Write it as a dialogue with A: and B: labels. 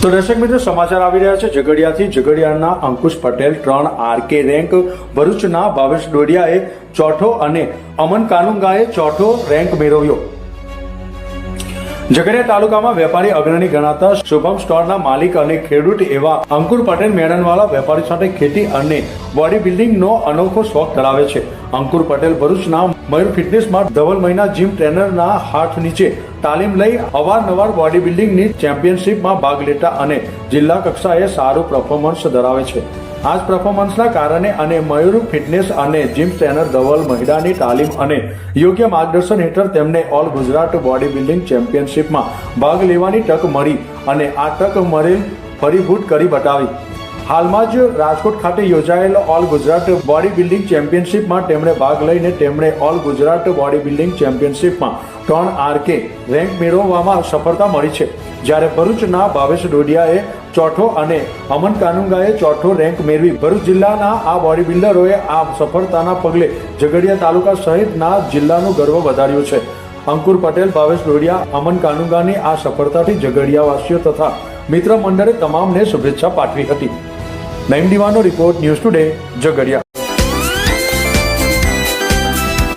A: તો દર્શક મિત્રો સમાચાર આવી રહ્યા છે ઝઘડિયાથી. ઝઘડિયાના અંકુશ પટેલ 3 RK રેન્ક, ભરૂચના ભાવેશ ડોડિયાએ 4થો અને અમન કાનુંગાએ 4થો રેન્ક મેળવ્યો. ઝઘડિયા તાલુકામાં વેપારી અગ્રણી ગણાતા શુભમ સ્ટોરના માલિક અને ખેડૂત એવા અંકુર પટેલ મેણનવાળા વેપારી સાથે ખેતી અને બોડી બિલ્ડિંગનો અનોખો શોખ ધરાવે છે. અંકુર પટેલ ભરૂચના મયુર ફિટનેસમાં ધવલ મહિના જીમ ટ્રેનરના હાથ નીચે તાલીમ લઈ અવારનવાર બોડી બિલ્ડિંગની ચેમ્પિયનશિપમાં ભાગ લેતા અને જિલ્લા કક્ષાએ સારું પરફોર્મન્સ ધરાવે છે. આ જ પરફોર્મન્સના કારણે અને મયુર ફિટનેસ અને જીમ ટ્રેનર ધવલ મહિડાની તાલીમ અને યોગ્ય માર્ગદર્શન હેઠળ તેમને ઓલ ગુજરાત બોડી બિલ્ડિંગ ચેમ્પિયનશિપમાં ભાગ લેવાની તક મળી અને આ તક મળેલ ફરીભૂત કરી બતાવી. હાલમાં જ રાજકોટ ખાતે યોજાયેલ ઓલ ગુજરાત બોડી બિલ્ડિંગ ચેમ્પિયનશિપમાં તેમણે ભાગ લઈને તેમણે ઓલ ગુજરાત બોડી બિલ્ડિંગ ચેમ્પિયનશિપમાં 3 RK રેન્ક મેળવવામાં સફળતા મળી છે. જ્યારે ભરૂચના ભાવેશ ડોડિયાએ 4થો અને અમન કાનુંગાએ 4થો રેન્ક મેળવી ભરૂચ જિલ્લાના આ બોડી બિલ્ડરોએ આ સફળતાના પગલે ઝઘડિયા તાલુકા સહિતના જિલ્લાનું ગર્વ વધાર્યું છે. અંકુર પટેલ, ભાવેશ ડોડિયા, અમન કાનુંગાની આ સફળતાથી ઝઘડિયાવાસીઓ તથા મિત્ર મંડળે તમામને શુભેચ્છા પાઠવી હતી. નઈમ દીવાનો રિપોર્ટ, ન્યૂઝ ટુડે, ઝઘડિયા.